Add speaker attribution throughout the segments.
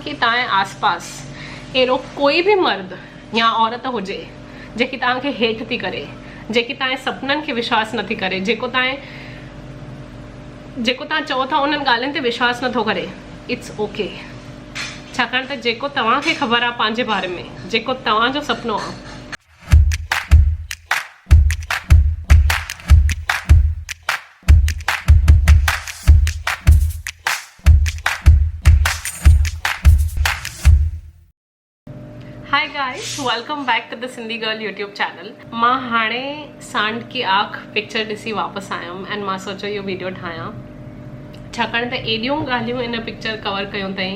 Speaker 1: कि ताए आसपास एरो कोई भी मर्द या औरत हुजे जेकी ताके हेठ थी करे, जेकी ताए सपनन के विश्वास नथी करे, जेको ताए चो था उन गालन ते विश्वास नथो करे, इट्स ओके। छाकाणि त जेको तव्हांखे ख़बर आहे पंहिंजे बारे में, जेको तव्हांजो सपनो आहे, hi guys, welcome back to the Sindhi girl YouTube channel. मां हाणे सांड की आँख पिक्चर ॾिसी वापसि आयमि ऐं मां सोचो इहो वीडियो ठाहियां, छाकाणि त एॾियूं ॻाल्हियूं इन पिक्चर कवर कयूं अथई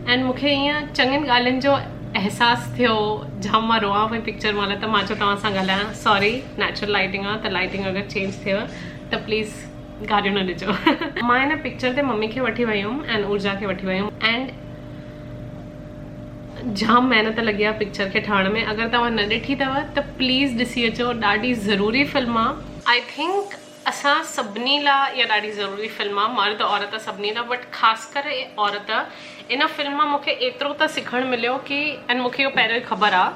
Speaker 1: ऐं मूंखे ईअं चङियुनि ॻाल्हियुनि जो अहसासु थियो। जाम मां रोआं पई पिक्चर महिल, त मां चयो तव्हां सां ॻाल्हायां। सॉरी, नेचुरल लाइटिंग आहे, त लाइटिंग अगरि चेंज थिएव त प्लीज़ ॻाल्हियूं न ॾिजो। मां हिन पिक्चर ते मम्मी खे वठी वई हुयमि ऐं ऊर्जा खे वठी वई हुयमि एंड जाम मेहनत लगी आहे पिक्चर के ठाहिण में। अगर तव्हां न ॾिठी अथव त प्लीज़ ॾिसी अचो, ॾाढी ज़रूरी फिल्म आहे। आई थिंक असां सभिनी लाइ इहा ॾाढी ज़रूरी फिल्म आहे, मर्द औरत सभिनी लाइ, बट ख़ासि करे औरत। इन फिल्म मां मूंखे एतिरो त सिखणु मिलियो कि, ऐं मूंखे इहो पहिरियों ई ख़बर आहे,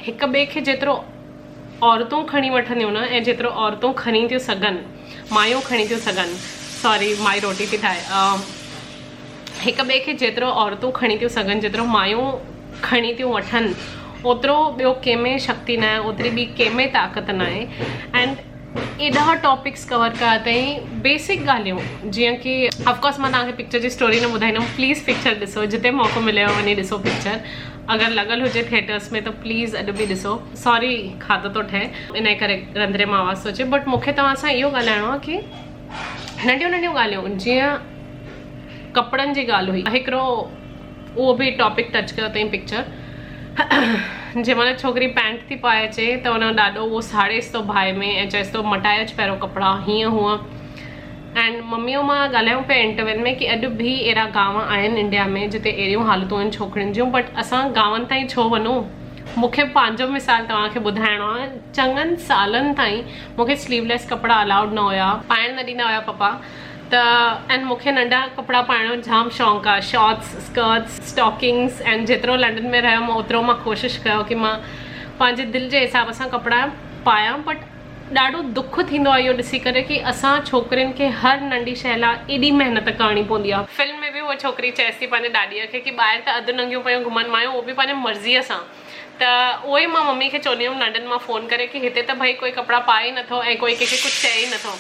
Speaker 1: हिक ॿिए खे जेतिरो औरतूं खणी वठंदियूं न, ऐं जेतिरो औरतूं खणी थियूं सघनि, मायूं खणी थियूं सघनि, सॉरी माई रोटी थी ठाहे, हिक ॿिए खे जेतिरो औरतूं खणी थियूं सघनि, जेतिरो मायूं खणी थियूं वठनि, ओतिरो ॿियो कंहिंमें शक्ति न आहे, ओतिरी ॿी कंहिंमें ताक़त न आहे। एंड एॾा टॉपिक्स कवर कया अथई, बेसिक ॻाल्हियूं, जीअं कि ऑफकोर्स मां तव्हांखे पिक्चर जी स्टोरी न ॿुधाईंदमि, प्लीज़ पिक्चर ॾिसो, जिते मौक़ो मिलेव वञी ॾिसो पिक्चर। अगरि लॻल हुजे थिएटर्स में त प्लीज़ अॼु बि ॾिसो। सॉरी, खाधो थो ठहे इन करे रंधिणे मां आवाज़ थो अचे, बट मूंखे तव्हां सां इहो ॻाल्हाइणो आहे कि नंढियूं नंढियूं ॻाल्हियूं, जीअं कपड़नि जी ॻाल्हि हुई, हिकिड़ो उहो बि टॉपिक टच कयो अथई पिक्चर। जंहिं महिल छोकिरी पैंट थी पाए अचे त हुन ॾाढो उहो साड़ेसि थो भाई में ऐं चएसि थो मटाए अच पहिरियों कपिड़ा, हीअं हूअं। एंड मम्मीअ मां ॻाल्हायूं पिया इंटरव्यू में कि अॼु बि अहिड़ा गांव आहिनि इंडिया में जिते अहिड़ियूं हालतूं आहिनि छोकिरियुनि जूं, बट असां गांवनि ताईं छो वञूं। मूंखे पंहिंजो मिसाल तव्हांखे ॿुधाइणो आहे। चङनि सालनि ताईं मूंखे स्लीवलेस कपिड़ा अलाउड न हुया, पाइण न ॾींदा हुया पप्पा, त एंड मूंखे नंढा कपिड़ा पाइण जो जाम शौक़ु आहे, शॉर्ट्स, स्कर्ट्स, स्टॉकिंग्स। एंड जेतिरो लंडन में रहियमि ओतिरो मां कोशिशि कयो कि मां पंहिंजे दिलि जे हिसाब सां कपिड़ा पायां, बट ॾाढो दुख थींदो आहे इहो ॾिसी करे कि असां छोकिरियुनि खे हर नंढी शइ लाइ एॾी महिनत करणी पवंदी आहे। फिल्म में बि उहा छोकिरी चएसि थी पंहिंजे ॾाॾीअ खे कि ॿाहिरि त अधु नंगियूं पियूं घुमनि मायूं, उहो बि पंहिंजे मर्ज़ीअ सां। त उहो ई मां मम्मी खे चवंदी हुयमि लंडन मां फ़ोन करे कि हिते त भई कोई कपिड़ा पाए ई नथो ऐं कोई कंहिंखे कुझु चए ई नथो।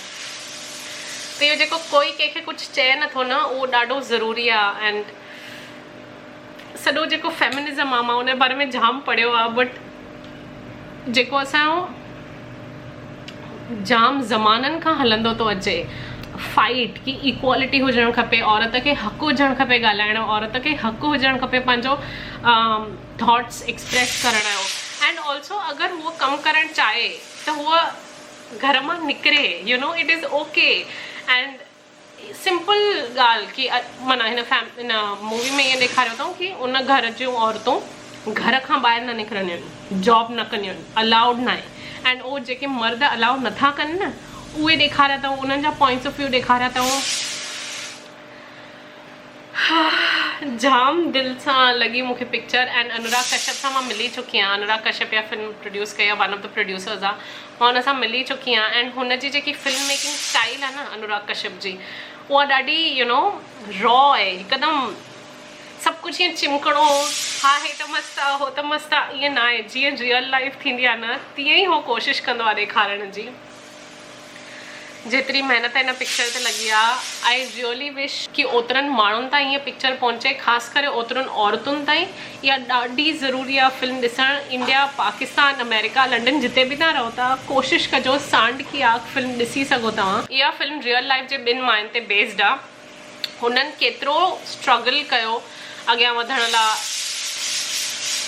Speaker 1: त इहो जेको कोई कंहिंखे कुझु चए नथो न, उहो ॾाढो ज़रूरी आहे। एंड सॼो जेको फेमिनिज़म आहे, मां उन बारे में जाम पढ़ियो आहे, बट जेको असांजो जाम ज़माननि खां हलंदो थो अचे फाइट कि इक्वालिटी हुजणु खपे, औरत खे हक़ु हुजणु खपे ॻाल्हाइण जो, औरत खे हक़ु हुजणु खपे पंहिंजो थॉट्स एक्सप्रेस करण जो। एंड ऑल्सो अगरि उहो कमु करणु चाहे त उहा घर मां निकिरे, you know, it is okay. And simple ॻाल्हि कि माना हिन मूवी में ईअं ॾेखारियो अथऊं कि उन घर जूं औरतूं घर खां ॿाहिरि न निकिरंदियूं आहिनि, जॉब न कंदियूं आहिनि, अलाउड न आहे। एंड उहो जेके मर्द अलाउ नथा कनि न, उहे ॾेखारिया अथऊं, उन्हनि जा पॉइंट्स ऑफ व्यू ॾेखारिया अथऊं। जाम दिलि सां लॻी मूंखे पिक्चर। एंड अनुराग कश्यप सां मां मिली चुकी आहियां। अनुराग कश्यप इहा फिल्म प्रोड्यूस कई आहे, वन ऑफ द प्रोड्यूसर्स आहे, मां हुन सां मिली चुकी आहियां। एंड हुनजी जेकी फिल्म मेकिंग स्टाइल आहे न अनुराग कश्यप जी, उहा ॾाढी यू नो रॉ आहे, हिकदमि सभु कुझु ईअं चिमकणो, हा हे त मस्तु आहे, हो त मस्तु आहे, ईअं न आहे। जीअं रियल लाइफ थींदी आहे न, तीअं ई उहो कोशिशि कंदो आहे ॾेखारण जी। जेतिरी महिनत हिन पिक्चर ते लॻी आहे, आई रियली विश कि ओतिरनि माण्हुनि ताईं हीअ पिक्चर पहुचे, ख़ासि करे ओतिरनि औरतुनि ताईं। इहा ॾाढी ज़रूरी आहे फिल्म ॾिसणु। इंडिया, पाकिस्तान, अमेरिका, लंडन, जिते बि तव्हां रहो था, कोशिशि कजो सांड की आँख फिल्म ॾिसी सघो तव्हां। इहा फिल्म रियल लाइफ जे ॿिनि मायुनि ते बेस्ड आहे। हुननि केतिरो स्ट्रगल कयो अॻियां वधण लाइ,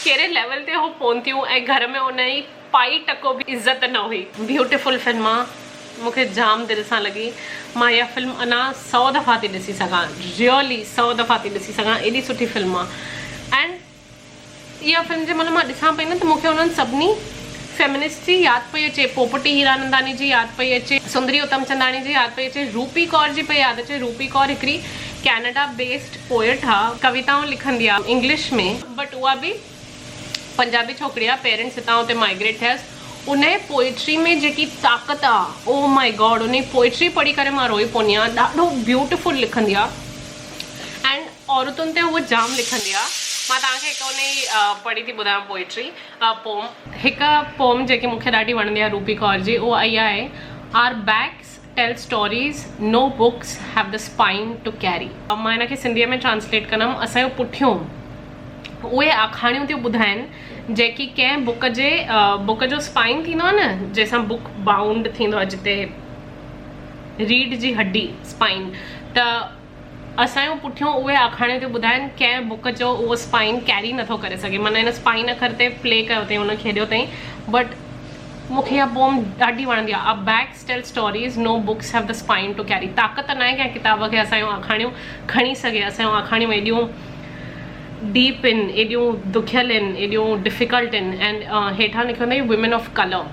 Speaker 1: कहिड़े लेवल ते उहो पहुतियूं, ऐं घर में उन जी पाई टको बि इज़त न हुई। ब्यूटिफुल फिल्म आहे, मूंखे जाम दिलि सां लॻी। मां इहा फिल्म अञा 100 दफ़ा थी ॾिसी सघां, रियली 100 दफ़ा थी ॾिसी सघां, एॾी सुठी फिल्म आहे। एंड इहा फिल्म जे महिल मां ॾिसां पई न, त मूंखे उन्हनि सभिनी फेमिनिस्ट जी यादि पई अचे, पोपटी हीरानंदानी जी यादि पई अचे, सुंदरी उत्तमचंदानी जी यादि पई अचे, रूपी कौर जी पई यादि अचे। रूपी कौर हिकिड़ी कैनेडा बेस्ड पोएट आहे, कविताऊं लिखंदी आहे इंग्लिश में, बट उहा बि पंजाबी छोकिरी आहे, पेरेंट्स हितां हुते माइग्रेट थियसि। उन पोइट्री में जेकी ताक़त आहे, ओ माय गॉड, उन पोइट्री पढ़ी करे मां रोई पवंदी आहियां। ॾाढो ब्यूटिफुल लिखंदी आहे एंड औरतुनि ते उहो जाम लिखंदी आहे। मां तव्हांखे हिकु उन पढ़ी थी ॿुधायां पोइट्री पोम। हिकु पोम जेकी मूंखे ॾाढी वणंदी आहे रूपी कौर जी, उहा इहा आहे, our backs tell stories, no books have the spine to carry. मां हिनखे सिंधीअ में ट्रांसलेट कंदमि। असांजो पुठियों उहे आखाणियूं थियूं ॿुधाइनि जेकी कंहिं बुक जो स्पाइन थींदो आहे न, जंहिंसां बुक बाउंड थींदो आहे, जिते रीड जी हड्डी स्पाइन, त असांजो पुठियों उहे आखाणियूं थियूं ॿुधाइनि कंहिं बुक जो उहो स्पाइन कैरी नथो करे सघे। माना हिन स्पाइन अखर ते प्ले कयो अथई, हुन खेॾियो अथई, बट मूंखे इहा पोम ॾाढी वणंदी आहे। Our backs tell stories, no books have the spine to carry. ताक़त न आहे कंहिं किताब खे असांजूं आखाणियूं खणी सघे। असांजूं आखाणियूं एॾियूं डीप आहिनि, एॾियूं दुखियल आहिनि, एॾियूं डिफ़िकल्ट आहिनि। एंड हेठां लिखियो अथई वुमेन ऑफ कलर,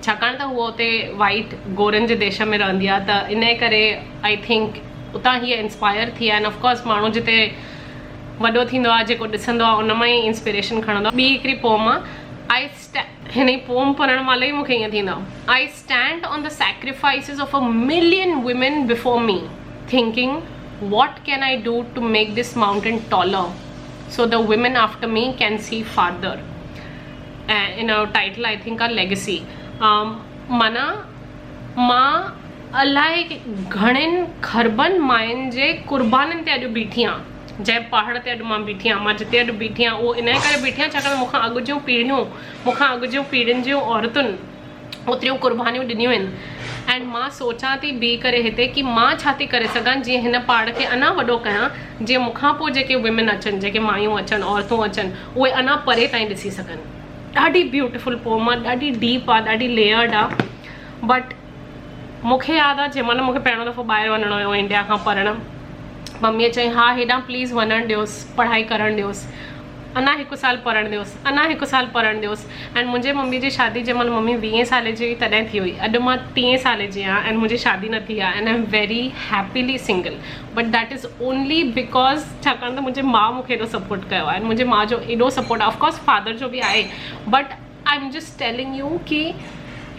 Speaker 1: छाकाणि त उहो हुते वाइट गोरनि जे देश में रहंदी आहे, त इन करे आई थिंक उतां हीअ इंस्पायर थी आहे। एंड ऑफकोर्स माण्हू जिते वॾो थींदो आहे, जेको ॾिसंदो आहे, उन मां ई इंस्पिरेशन खणंदो आहे। ॿी हिकिड़ी पोम आहे, हिन जी पोम पढ़ण महिल ई मूंखे ईअं थींदो, I stand on the sacrifices of a million women before me, thinking what can I do to make this mountain taller so the women after me can see farther. In our title I think our legacy. माना मां अलाए घणनि खरबनि मायुनि जे कुर्बानीनि ते अॼु बीठी आहियां, जंहिं पहाड़ ते अॼु मां बीठी आहियां, मां जिते अॼु बीठी आहियां, उहो इन करे बीठी आहियां छाकाणि मूंखां अॻु जूं पीढ़ियूं, मूंखां अॻु जूं पीढ़ियुनि जूं औरतुनि ओतिरियूं कुर्बानियूं ॾिनियूं आहिनि। एंड मां सोचां थी बीह करे हिते कि मां छा थी करे सघां जीअं हिन पहाड़ खे अञा वॾो कयां, जीअं मूंखां पोइ जेके वुमेन अचनि, जेके मायूं अचनि, औरतूं अचनि, उहे अञा परे ताईं ॾिसी सघनि। ॾाढी ब्यूटिफुल पोम आहे, ॾाढी डीप आहे, ॾाढी लेयर्ड आहे। बट मूंखे यादि आहे जंहिं महिल मूंखे पहिरियों दफ़ो ॿाहिरि वञिणो हुयो इंडिया खां पढ़णु, मम्मीअ चई हा हेॾां प्लीज़ वञणु ॾियोसि, पढ़ाई करणु ॾियोसि, अञा 1 साल पढ़णु ॾियोसि, अञा 1 साल पढ़णु ॾियोसि। एंड मुंहिंजे मम्मी जी शादी जंहिं महिल मम्मी 20 साल जी हुई तॾहिं थी हुई। अॼु मां 30 साल जी आहियां एंड मुंहिंजी शादी न थी आहे and I am very happily single. But that is only because छाकाणि त मुंहिंजे माउ मूंखे एॾो सपोर्ट कयो आहे। मुंहिंजे माउ जो एॾो सपोर्ट आहे, ऑफकोर्स फादर जो बि आहे, but I am just telling U कि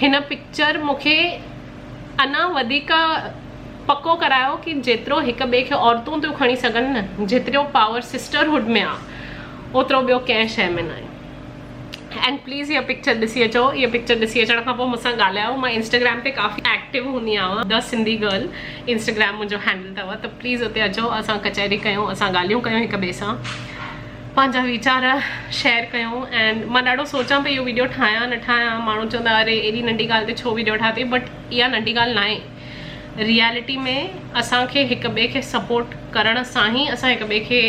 Speaker 1: हिन पिक्चर मूंखे अञा वधीक पको करायो कि जेतिरो हिक ॿिए खे औरतूं थियूं खणी सघनि न, जेतिरो पावर सिस्टरहुड में आहे, ओतिरो ॿियो कंहिं शइ में न आहे। एंड प्लीज़ इहा पिक्चर ॾिसी अचो। इहा पिक्चर ॾिसी अचण खां पोइ मूंसां ॻाल्हायो। मां इंस्टाग्राम ते काफ़ी एक्टिव हूंदी आहियां, द सिंधी गर्ल इंस्टाग्राम मुंहिंजो हैंडल अथव, त प्लीज़ उते अचो, असां कचहरी कयूं, असां ॻाल्हियूं कयूं हिक ॿिए सां, पंहिंजा वीचार शेयर कयूं। एंड मां ॾाढो सोचां पई इहो वीडियो ठाहियां न ठाहियां। माण्हू चवंदा अरे एॾी नंढी ॻाल्हि ते छो वीडियो ठाही, बट इहा नंढी ॻाल्हि न आहे। रियलिटी में असांखे हिक ॿिए खे सपोर्ट करण सां ई असां हिक ॿिए खे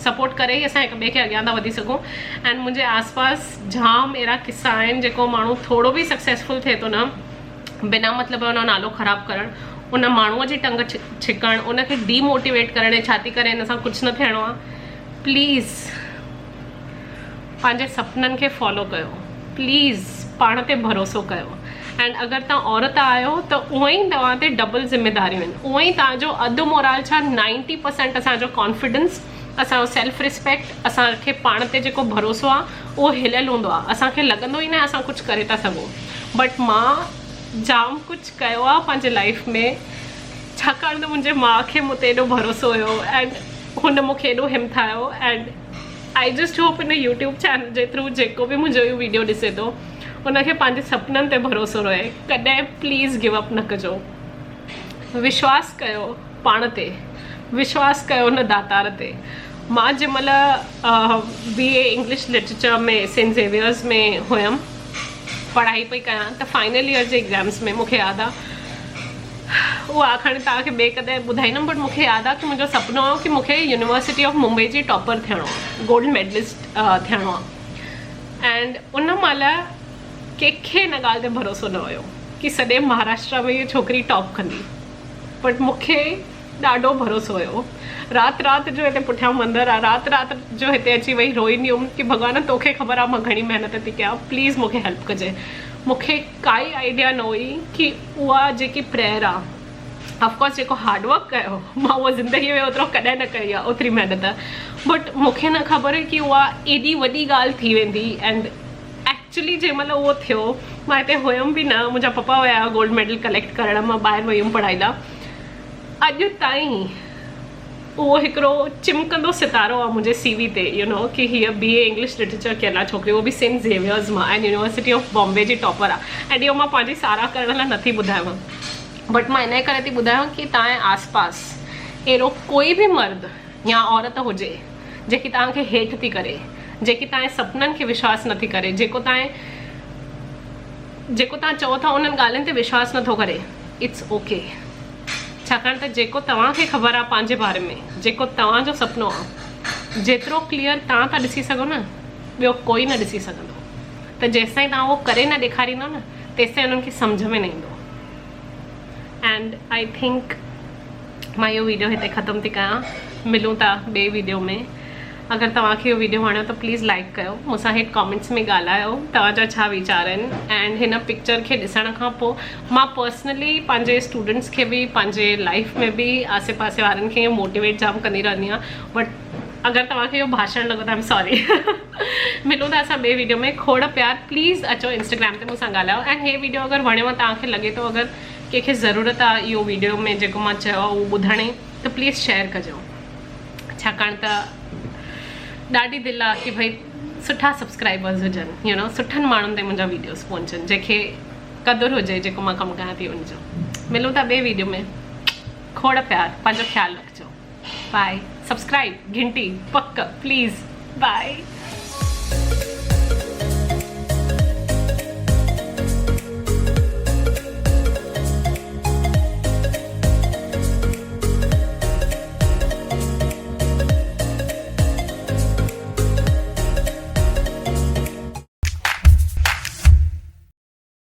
Speaker 1: सपोर्ट करे ई असां हिक ॿिए खे अॻियां था वधी सघूं। एंड मुंहिंजे आसपास जाम अहिड़ा किस्सा आहिनि जेको माण्हू थोरो बि सक्सेसफुल थिए थो न, बिना मतिलब हुन नालो ख़राबु करणु, उन माण्हूअ जी टंग छिकणु, उनखे डीमोटिवेट करणु, छा थी करे हिन सां कुझु न थियणो आहे। प्लीज़ पंहिंजे सपननि खे फॉलो कयो, प्लीज़ पाण ते भरोसो कयो। एंड अगरि तव्हां औरत आहियो त उअं ई तव्हां ते डबल ज़िम्मेदारियूं आहिनि, उअं ई तव्हांजो अधु मोराल छा 90% असांजो कॉन्फिडेंस, असांजो सेल्फ रिस्पेक्ट, असांखे पाण ते जेको भरोसो आहे उहो हिलियल हूंदो आहे। असांखे लॻंदो ई न असां कुझु करे था सघूं। बट मां जाम कुझु कयो आहे पंहिंजे लाइफ में, छाकाणि त मुंहिंजे माउ खे मूं ते एॾो भरोसो हुयो एंड हुन मूंखे एॾो हिमथायो। एंड आई जस्ट होप इन यूट्यूब चैनल जे थ्रू जेको बि मुंहिंजो इहो वीडियो ॾिसे थो उनखे पंहिंजे सपननि ते भरोसो रहे। कॾहिं प्लीज़ गिव अप न कजो, विश्वास कयो पाण ते, विश्वास कयो हुन दातार ते। मां जंहिं महिल BA इंग्लिश लिटरेचर में सेंट ज़ेवियर्स में हुयमि, पढ़ाई पई कयां, त फाइनल ईयर जे एग्ज़ाम्स में मूंखे यादि आहे, उहा आखाणी तव्हांखे ॿिए कॾहिं ॿुधाईंदमि, बट मूंखे यादि आहे कि मुंहिंजो सुपिनो हो कि मूंखे यूनिवर्सिटी ऑफ मुंबई जी टॉपर थियणो आहे, गोल्ड मेडलिस्ट थियणो आहे। एंड उन महिल कंहिंखे हिन ॻाल्हि ते भरोसो न हुयो कि सॼे महाराष्ट्र में इहा छोकिरी टॉप कंदी, बट मूंखे ॾाढो भरोसो हुयो। राति जो हिते पुठियां मंदरु आहे, राति जो हिते अची वई रोईंदी हुअमि कि भॻवान तोखे ख़बर आहे मां घणी महिनत थी कयां, प्लीज़ मूंखे हेल्प कजे। मूंखे काई आइडिया न हुई कि उहा जेकी प्रेयर आहे, ऑफकोर्स जेको हार्डवर्क कयो मां उहा ज़िंदगी में ओतिरो कॾहिं न कई आहे ओतिरी महिनत बट मूंखे न ख़बर हुई की उहा एॾी वॾी ॻाल्हि थी वेंदी एंड एक्चुअली जंहिंमहिल उहो थियो मां हिते हुयमि बि न मुंहिंजा पप्पा हुया गोल्ड मेडल कलेक्ट करण मां ॿाहिरि वई हुयमि पढ़ाई लाइ अॼु ताईं उहो हिकिड़ो चिमकंदो सितारो आहे मुंहिंजे CV ते यू नो की हीअ BA इंग्लिश लिटरेचर कयल आहे छोकिरी उहो बि सेंट ज़ेवियर्स मां एंड यूनिवर्सिटी ऑफ बॉम्बे जी टॉपर आहे ऐं इहो मां पंहिंजी साराह करण लाइ नथी ॿुधायांव बट मां इन करे थी ॿुधायांव की तव्हांजे आसपास अहिड़ो कोई बि मर्द या औरत हुजे जेकी तव्हांखे हेठि थी करे जेकी तव्हांजे सपननि खे विश्वास नथी करे जेको तव्हां चओ था उन्हनि ॻाल्हियुनि ते विश्वास नथो करे इट्स ओके छाकाणि त जेको तव्हांखे ख़बर आहे पंहिंजे बारे में जेको तव्हांजो सुपिनो आहे जेतिरो क्लियर तव्हां था ॾिसी सघो न ॿियो कोई न ॾिसी सघंदो त जेसिताईं तव्हां उहो करे न ॾेखारींदो न तेसिताईं उन्हनि खे सम्झ में न ईंदो एंड आई थिंक मां इहो वीडियो हिते ख़तमु थी कयां मिलूं था ॿिए वीडियो में अगरि तव्हांखे इहो वीडियो वणियो त प्लीज़ लाइक कयो मूंसां हेठि कॉमेंट्स में ॻाल्हायो तव्हांजा छा वीचार आहिनि एंड हिन पिक्चर खे ॾिसण खां पोइ मां पर्सनली पंहिंजे स्टूडेंट्स खे बि पंहिंजे लाइफ में बि आसे पासे वारनि खे मोटिवेट जाम कंदी रहंदी आहियां बट अगरि तव्हांखे इहो भाषण लॻो त आई एम सॉरी मिलूं था असां ॿिए वीडियो में खोड़ प्यार प्लीज़ अचो इंस्टाग्राम ते मूंसां ॻाल्हायो एंड हे वीडियो अगरि वणेव तव्हांखे लॻे थो अगरि कंहिंखे ज़रूरत आहे इहो वीडियो में जेको मां चयो आहे उहो ॿुधण जी त प्लीज़ शेयर कजो छाकाणि त ॾाढी दिलि आहे की भई सुठा सब्सक्राइबर्स हुजनि यू नो सुठनि माण्हुनि ते मुंहिंजा वीडियोस पहुचनि जंहिंखे क़दुरु हुजे जेको मां कमु कयां थी उनजो मिलूं था ॿिए वीडियो में खोड़ प्यार पंहिंजो ख़्यालु रखिजो बाय सब्सक्राइब घंटी पक प्लीज़ बाय